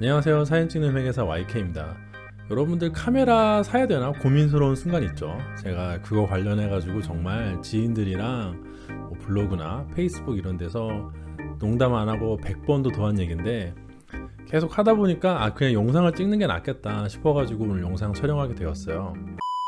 안녕하세요. 사진 찍는 회계사 YK입니다. 여러분들 카메라 사야 되나 고민스러운 순간 있죠. 제가 그거 관련해 가지고 정말 지인들이랑 뭐 블로그나 페이스북 이런 데서 농담 안 하고 100번도 더 한 얘기인데 계속 하다 보니까 그냥 영상을 찍는 게 낫겠다 싶어 가지고 오늘 영상 촬영하게 되었어요.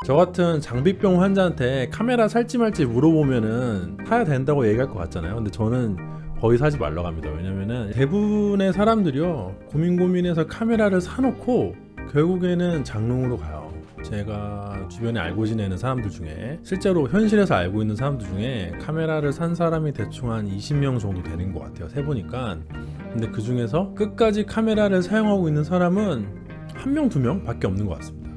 저 같은 장비병 환자한테 카메라 살지 말지 물어보면은 사야 된다고 얘기할 것 같잖아요. 근데 저는 거의 사지 말라고 합니다. 왜냐면은 대부분의 사람들이요 고민해서 카메라를 사놓고 결국에는 장롱으로 가요. 제가 주변에 알고 지내는 사람들 중에 실제로 현실에서 알고 있는 사람들 중에 카메라를 산 사람이 대충 한 20명 정도 되는 것 같아요. 세보니까. 근데 그 중에서 끝까지 카메라를 사용하고 있는 사람은 1명, 2명 밖에 없는 것 같습니다.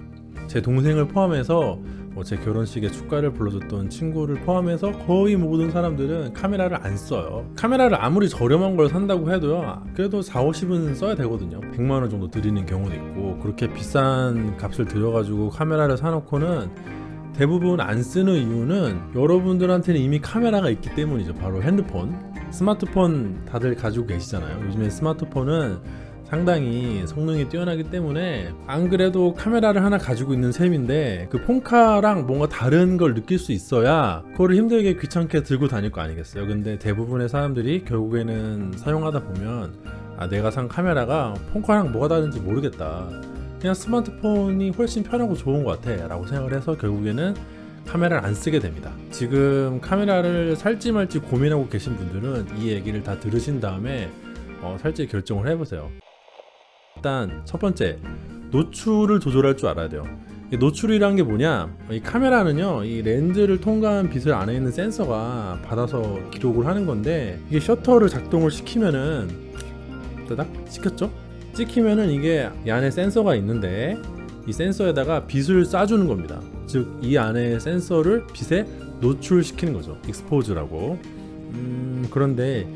제 동생을 포함해서 제 결혼식에 축가를 불러줬던 친구를 포함해서 거의 모든 사람들은 카메라를 안 써요. 카메라를 아무리 저렴한 걸 산다고 해도요 그래도 40-50은 써야 되거든요. 100만원 정도 들이는 경우도 있고 그렇게 비싼 값을 들여가지고 카메라를 사놓고는 대부분 안 쓰는 이유는 여러분들한테는 이미 카메라가 있기 때문이죠. 바로 핸드폰, 스마트폰 다들 가지고 계시잖아요. 요즘에 스마트폰은 상당히 성능이 뛰어나기 때문에 안 그래도 카메라를 하나 가지고 있는 셈인데 그 폰카랑 뭔가 다른 걸 느낄 수 있어야 그거를 힘들게 귀찮게 들고 다닐 거 아니겠어요. 근데 대부분의 사람들이 결국에는 사용하다 보면 내가 산 카메라가 폰카랑 뭐가 다른지 모르겠다, 그냥 스마트폰이 훨씬 편하고 좋은 것 같아 라고 생각을 해서 결국에는 카메라를 안 쓰게 됩니다. 지금 카메라를 살지 말지 고민하고 계신 분들은 이 얘기를 다 들으신 다음에 살지 결정을 해보세요. 일단 첫 번째, 노출을 조절할 줄 알아야 돼요. 이 노출이란 게 뭐냐, 이 카메라는요 이 렌즈를 통과한 빛을 안에 있는 센서가 받아서 기록을 하는 건데, 이게 셔터를 작동을 시키면은 따닥 시켰죠? 찍히면은 이게 이 안에 센서가 있는데 이 센서에다가 빛을 쏴주는 겁니다. 즉 이 안에 센서를 빛에 노출시키는 거죠. 익스포즈라고. 그런데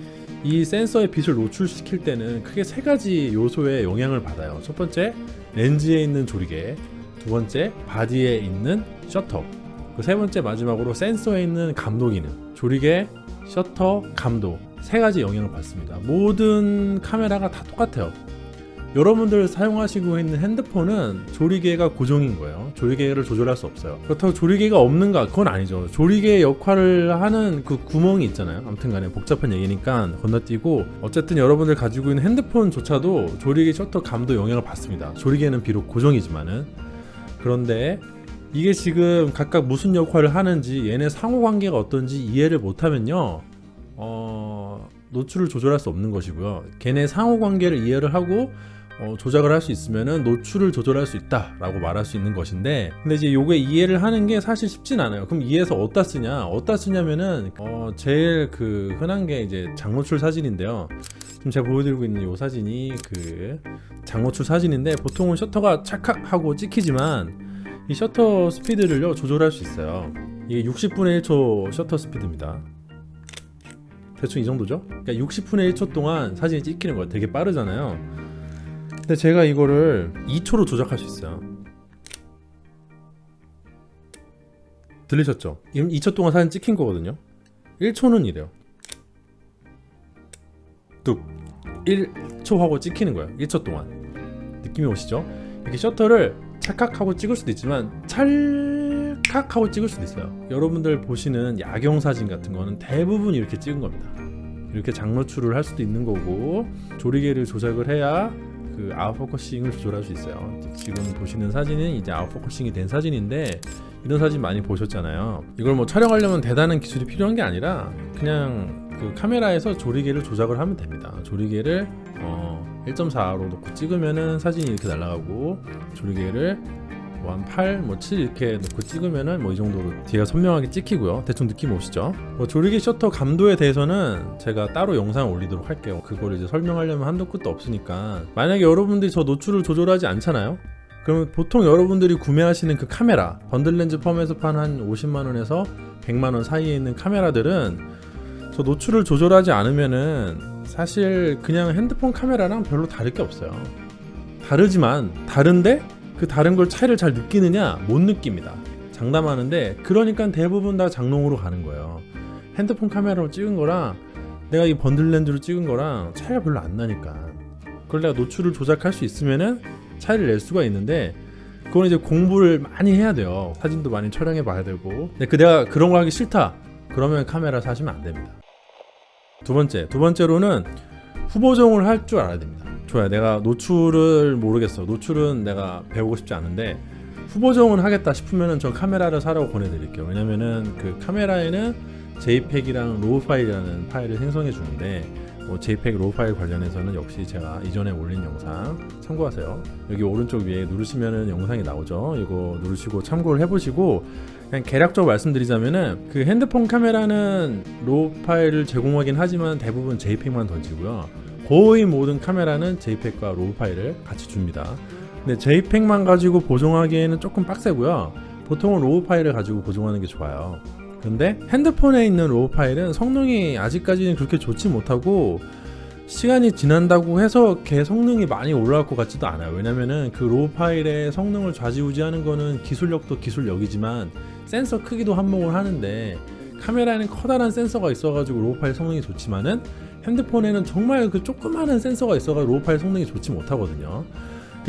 이 센서의 빛을 노출시킬 때는 크게 세 가지 요소의 영향을 받아요. 첫 번째, 렌즈에 있는 조리개. 두 번째, 바디에 있는 셔터. 그 세 번째 마지막으로 센서에 있는 감도 기능. 조리개, 셔터, 감도. 세 가지 영향을 받습니다. 모든 카메라가 다 똑같아요. 여러분들 사용하시고 있는 핸드폰은 조리개가 고정인 거예요. 조리개를 조절할 수 없어요. 그렇다고 조리개가 없는가? 그건 아니죠. 조리개 역할을 하는 그 구멍이 있잖아요. 아무튼 간에 복잡한 얘기니까 건너뛰고, 어쨌든 여러분들 가지고 있는 핸드폰조차도 조리개, 셔터, 감도 영향을 받습니다. 조리개는 비록 고정이지만은. 그런데 이게 지금 각각 무슨 역할을 하는지, 얘네 상호관계가 어떤지 이해를 못하면요 노출을 조절할 수 없는 것이고요. 걔네 상호관계를 이해를 하고 조작을 할 수 있으면은 노출을 조절할 수 있다라고 말할 수 있는 것인데, 근데 이제 요게 이해를 하는 게 사실 쉽진 않아요. 그럼 이해해서 어디다 쓰냐? 어디다 쓰냐면은 제일 그 흔한 게 이제 장노출 사진인데요. 지금 제가 보여드리고 있는 요 사진이 그 장노출 사진인데, 보통은 셔터가 찰칵 하고 찍히지만 이 셔터 스피드를요 조절할 수 있어요. 이게 60분의 1초 셔터 스피드입니다. 대충 이 정도죠? 그러니까 60분의 1초 동안 사진이 찍히는 거예요. 되게 빠르잖아요. 근데 제가 이거를 2초로 조작할 수 있어요. 들리셨죠? 2초 동안 사진 찍힌 거거든요. 1초는 이래요. 뚝 1초 하고 찍히는 거예요. 1초 동안. 느낌이 오시죠? 이렇게 셔터를 찰칵하고 찍을 수도 있지만 찰칵하고 찍을 수도 있어요. 여러분들 보시는 야경 사진 같은 거는 대부분 이렇게 찍은 겁니다. 이렇게 장노출을 할 수도 있는 거고, 조리개를 조작을 해야 그 아웃포커싱을 조절할 수 있어요. 지금 보시는 사진은 이제 아웃포커싱이 된 사진인데, 이런 사진 많이 보셨잖아요. 이걸 뭐 촬영하려면 대단한 기술이 필요한 게 아니라 그냥 그 카메라에서 조리개를 조작을 하면 됩니다. 조리개를 1.4로 놓고 찍으면은 사진이 이렇게 날아가고, 조리개를 한 8, 7 이렇게 놓고 찍으면은 이 정도로 뒤가 선명하게 찍히고요. 대충 느낌 오시죠? 조리개 셔터 감도에 대해서는 제가 따로 영상을 올리도록 할게요. 그걸 이제 설명하려면 한도 끝도 없으니까. 만약에 여러분들이 저 노출을 조절하지 않잖아요? 그러면 보통 여러분들이 구매하시는 그 카메라, 번들렌즈 펌에서 판 한 50만원에서 100만원 사이에 있는 카메라들은 저 노출을 조절하지 않으면은 사실 그냥 핸드폰 카메라랑 별로 다를 게 없어요. 다르지만 다른데 그 다른 걸 차이를 잘 느끼느냐? 못 느낍니다. 장담하는데, 그러니까 대부분 다 장롱으로 가는 거예요. 핸드폰 카메라로 찍은 거랑 내가 이 번들 렌즈로 찍은 거랑 차이가 별로 안 나니까. 그걸 내가 노출을 조작할 수 있으면은 차이를 낼 수가 있는데, 그건 이제 공부를 많이 해야 돼요. 사진도 많이 촬영해 봐야 되고. 근데 내가 그런 거 하기 싫다 그러면 카메라 사시면 안 됩니다. 두 번째로는 후보정을 할 줄 알아야 됩니다. 좋아요, 내가 노출을 모르겠어, 노출은 내가 배우고 싶지 않은데 후보정을 하겠다 싶으면은 저 카메라를 사라고 권해드릴게요. 왜냐면은 그 카메라에는 JPEG이랑 로우 파일이라는 파일을 생성해 주는데, JPEG 로우 파일 관련해서는 역시 제가 이전에 올린 영상 참고하세요. 여기 오른쪽 위에 누르시면은 영상이 나오죠. 이거 누르시고 참고를 해보시고, 그냥 개략적으로 말씀드리자면은 그 핸드폰 카메라는 로우 파일을 제공하긴 하지만 대부분 JPEG만 던지고요. 거의 모든 카메라는 JPEG과 로우 파일을 같이 줍니다. 근데 JPEG만 가지고 보정하기에는 조금 빡세고요. 보통은 로우 파일을 가지고 보정하는 게 좋아요. 근데 핸드폰에 있는 로우 파일은 성능이 아직까지는 그렇게 좋지 못하고, 시간이 지난다고 해서 걔 성능이 많이 올라갈 것 같지도 않아요. 왜냐면은 그 로우 파일의 성능을 좌지우지하는 거는 기술력도 기술력이지만 센서 크기도 한몫을 하는데, 카메라에는 커다란 센서가 있어가지고 로우 파일 성능이 좋지만은 핸드폰에는 정말 그 조그마한 센서가 있어가지고 로우 파일 성능이 좋지 못하거든요.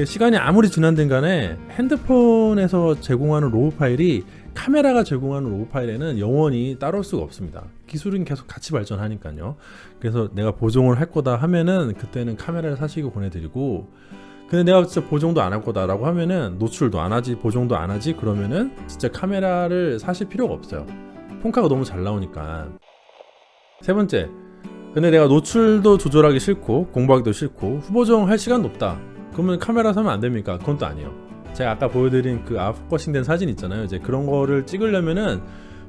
시간이 아무리 지난든 간에 핸드폰에서 제공하는 로우 파일이 카메라가 제공하는 로우 파일에는 영원히 따라올 수가 없습니다. 기술은 계속 같이 발전하니까요. 그래서 내가 보정을 할 거다 하면은 그때는 카메라를 사시기 권해드리고, 근데 내가 진짜 보정도 안 할 거다라고 하면은 노출도 안 하지 보정도 안 하지 그러면은 진짜 카메라를 사실 필요가 없어요. 폰카가 너무 잘 나오니까. 세 번째, 근데 내가 노출도 조절하기 싫고 공부하기도 싫고 후보정 할 시간도 없다 그러면 카메라 사면 안 됩니까? 그건 또 아니에요. 제가 아까 보여드린 그 아웃포커싱 된 사진 있잖아요. 이제 그런 거를 찍으려면은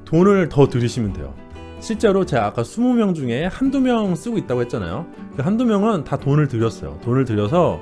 돈을 더 들이시면 돼요. 실제로 제가 아까 20명 중에 한두 명 쓰고 있다고 했잖아요. 그 한두 명은 다 돈을 들였어요. 돈을 들여서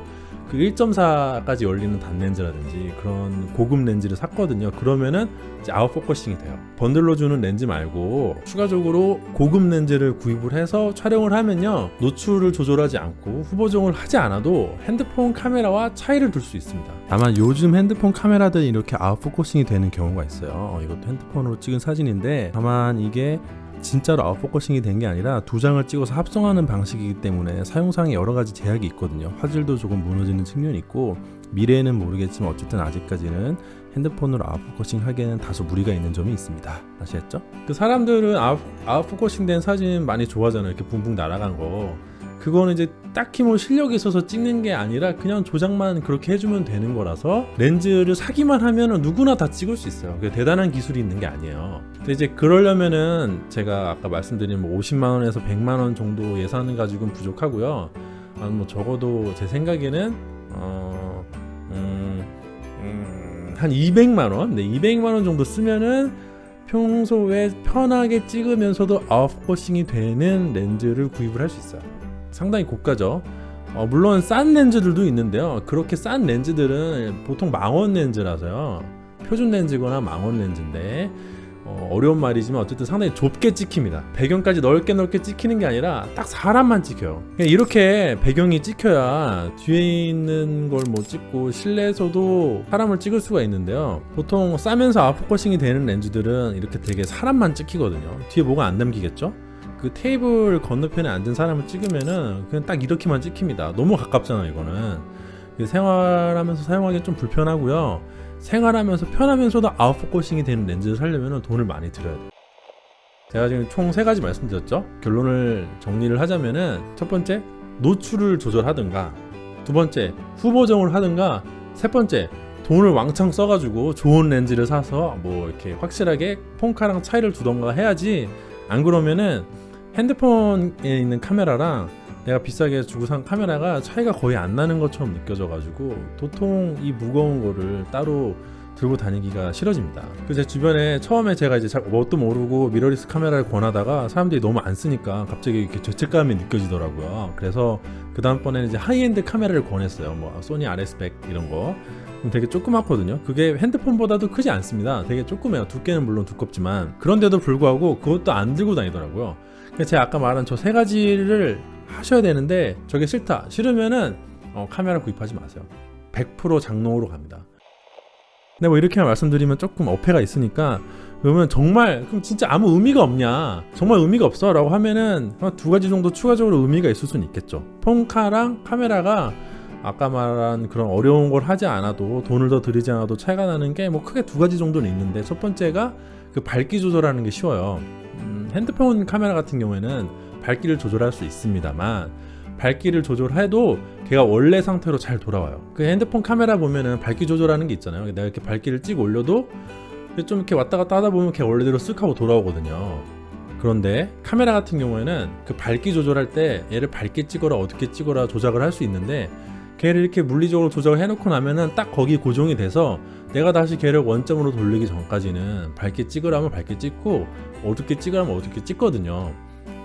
그 1.4까지 열리는 단렌즈라든지 그런 고급 렌즈를 샀거든요. 그러면은 이제 아웃포커싱이 돼요. 번들로 주는 렌즈 말고 추가적으로 고급 렌즈를 구입을 해서 촬영을 하면요, 노출을 조절하지 않고 후보정을 하지 않아도 핸드폰 카메라와 차이를 둘 수 있습니다. 다만 요즘 핸드폰 카메라들이 이렇게 아웃포커싱이 되는 경우가 있어요. 이것도 핸드폰으로 찍은 사진인데, 다만 이게 진짜로 아웃포커싱이 된 게 아니라 두 장을 찍어서 합성하는 방식이기 때문에 사용상에 여러 가지 제약이 있거든요. 화질도 조금 무너지는 측면이 있고, 미래에는 모르겠지만 어쨌든 아직까지는 핸드폰으로 아웃포커싱 하기에는 다소 무리가 있는 점이 있습니다. 아시겠죠? 그 사람들은 아웃포커싱 된 사진 많이 좋아하잖아요. 이렇게 붕붕 날아간 거. 그거는 이제 딱히 뭐 실력이 있어서 찍는 게 아니라 그냥 조작만 그렇게 해주면 되는 거라서, 렌즈를 사기만 하면 누구나 다 찍을 수 있어요. 그게 대단한 기술이 있는 게 아니에요. 근데 이제 그러려면은 제가 아까 말씀드린 뭐 50만 원에서 100만 원 정도 예산을 가지고는 부족하고요. 뭐 적어도 제 생각에는 한 200만 원, 네, 200만 원 정도 쓰면은 평소에 편하게 찍으면서도 아웃포커싱이 되는 렌즈를 구입을 할 수 있어요. 상당히 고가죠. 물론 싼 렌즈들도 있는데요. 그렇게 싼 렌즈들은 보통 망원 렌즈라서요. 표준 렌즈거나 망원 렌즈인데, 어려운 말이지만 어쨌든 상당히 좁게 찍힙니다. 배경까지 넓게 찍히는 게 아니라 딱 사람만 찍혀요. 이렇게 배경이 찍혀야 뒤에 있는 걸 못 찍고 실내에서도 사람을 찍을 수가 있는데요. 보통 싸면서 아웃포커싱이 되는 렌즈들은 이렇게 되게 사람만 찍히거든요. 뒤에 뭐가 안 남기겠죠? 그 테이블 건너편에 앉은 사람을 찍으면은 그냥 딱 이렇게만 찍힙니다. 너무 가깝잖아요, 이거는. 생활하면서 사용하기 좀 불편하고요. 생활하면서 편하면서도 아웃포커싱이 되는 렌즈를 사려면 돈을 많이 들여야 돼요. 제가 지금 총 3가지 말씀드렸죠. 결론을 정리를 하자면은, 첫 번째, 노출을 조절하든가, 두 번째, 후보정을 하든가, 세 번째, 돈을 왕창 써가지고 좋은 렌즈를 사서 뭐 이렇게 확실하게 폰카랑 차이를 두던가 해야지, 안 그러면은 핸드폰에 있는 카메라랑 내가 비싸게 주고 산 카메라가 차이가 거의 안 나는 것처럼 느껴져가지고 도통 이 무거운 거를 따로 들고 다니기가 싫어집니다. 제 주변에 처음에 제가 이제 잘 뭣도 모르고 미러리스 카메라를 권하다가 사람들이 너무 안 쓰니까 갑자기 이렇게 죄책감이 느껴지더라고요. 그래서 그 다음번에는 이제 하이엔드 카메라를 권했어요. 뭐 소니 RS100 이런 거. 되게 조그맣거든요. 그게 핸드폰보다도 크지 않습니다. 되게 조그매요. 두께는 물론 두껍지만. 그런데도 불구하고 그것도 안 들고 다니더라고요. 제가 아까 말한 저 3가지를 하셔야 되는데, 저게 싫으면은 카메라 구입하지 마세요. 100% 장롱으로 갑니다. 근데 뭐 이렇게 말씀드리면 조금 어폐가 있으니까 그러면 정말 그럼 진짜 아무 의미가 없냐, 정말 의미가 없어 라고 하면은 한 두 가지 정도 추가적으로 의미가 있을 수는 있겠죠. 폰카랑 카메라가 아까 말한 그런 어려운 걸 하지 않아도, 돈을 더 들이지 않아도 차이가 나는 게 뭐 크게 두 가지 정도는 있는데, 첫 번째가 그 밝기 조절하는 게 쉬워요. 핸드폰 카메라 같은 경우에는 밝기를 조절할 수 있습니다만, 밝기를 조절해도 걔가 원래 상태로 잘 돌아와요. 그 핸드폰 카메라 보면은 밝기 조절하는 게 있잖아요. 내가 이렇게 밝기를 찍어 올려도 좀 이렇게 왔다 갔다 하다 보면 걔 원래대로 쓱 하고 돌아오거든요. 그런데 카메라 같은 경우에는 그 밝기 조절할 때 얘를 밝게 찍어라 어둡게 찍어라 조작을 할 수 있는데, 걔를 이렇게 물리적으로 조작을 해놓고 나면은 딱 거기 고정이 돼서 내가 다시 걔를 원점으로 돌리기 전까지는 밝게 찍으라면 밝게 찍고 어둡게 찍으라면 어둡게 찍거든요.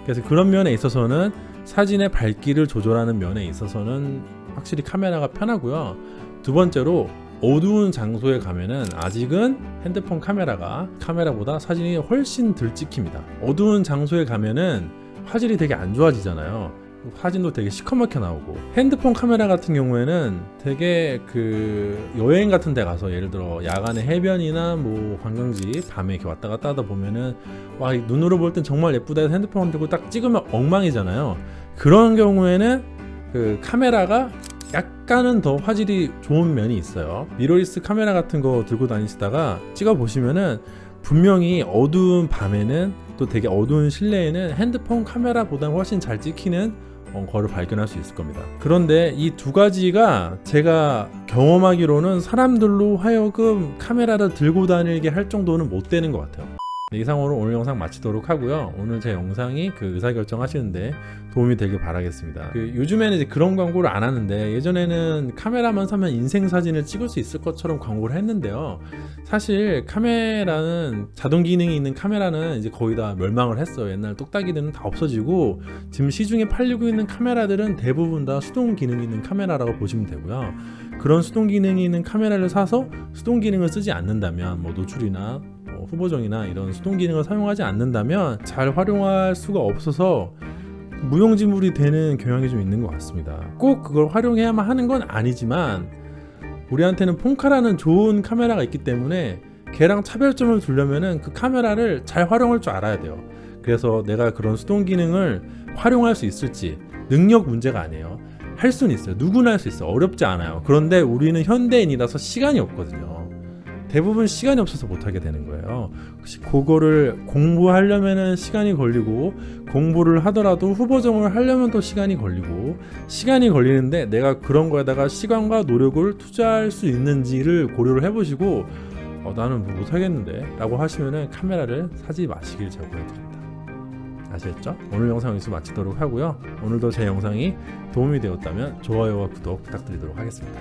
그래서 그런 면에 있어서는, 사진의 밝기를 조절하는 면에 있어서는 확실히 카메라가 편하고요. 두 번째로, 어두운 장소에 가면은 아직은 핸드폰 카메라보다 사진이 훨씬 덜 찍힙니다. 어두운 장소에 가면은 화질이 되게 안 좋아지잖아요. 사진도 되게 시커멓게 나오고, 핸드폰 카메라 같은 경우에는 되게 그 여행 같은 데 가서, 예를 들어 야간에 해변이나 뭐 관광지 밤에 이렇게 왔다 갔다 하다 보면은 와, 눈으로 볼 땐 정말 예쁘다 해서 핸드폰 들고 딱 찍으면 엉망이잖아요. 그런 경우에는 그 카메라가 약간은 더 화질이 좋은 면이 있어요. 미러리스 카메라 같은 거 들고 다니시다가 찍어 보시면은 분명히 어두운 밤에는, 또 되게 어두운 실내에는 핸드폰 카메라보다 훨씬 잘 찍히는 거를 발견할 수 있을 겁니다. 그런데 이 두 가지가 제가 경험하기로는 사람들로 하여금 카메라를 들고 다니게 할 정도는 못 되는 것 같아요. 이상으로 오늘 영상 마치도록 하고요. 오늘 제 영상이 그 의사결정 하시는데 도움이 되길 바라겠습니다. 요즘에는 이제 그런 광고를 안 하는데, 예전에는 카메라만 사면 인생 사진을 찍을 수 있을 것처럼 광고를 했는데요. 사실 카메라는, 자동 기능이 있는 카메라는 이제 거의 다 멸망을 했어요. 옛날 똑딱이들은 다 없어지고, 지금 시중에 팔리고 있는 카메라들은 대부분 다 수동 기능이 있는 카메라라고 보시면 되고요. 그런 수동 기능이 있는 카메라를 사서 수동 기능을 쓰지 않는다면, 뭐 노출이나 후보정이나 이런 수동 기능을 사용하지 않는다면 잘 활용할 수가 없어서 무용지물이 되는 경향이 좀 있는 것 같습니다. 꼭 그걸 활용해야만 하는 건 아니지만, 우리한테는 폰카라는 좋은 카메라가 있기 때문에 걔랑 차별점을 두려면은 그 카메라를 잘 활용할 줄 알아야 돼요. 그래서 내가 그런 수동 기능을 활용할 수 있을지, 능력 문제가 아니에요. 할 수는 있어요. 누구나 할 수 있어요. 어렵지 않아요. 그런데 우리는 현대인이라서 시간이 없거든요. 대부분 시간이 없어서 못하게 되는 거예요. 혹시 그거를 공부하려면 시간이 걸리고, 공부를 하더라도 후보정을 하려면 또 시간이 걸리고, 시간이 걸리는데 내가 그런 거에다가 시간과 노력을 투자할 수 있는지를 고려를 해보시고, 나는 뭐 못하겠는데 라고 하시면은 카메라를 사지 마시길 제고해드립니다. 아시겠죠? 오늘 영상 여기서 마치도록 하고요. 오늘도 제 영상이 도움이 되었다면 좋아요와 구독 부탁드리도록 하겠습니다.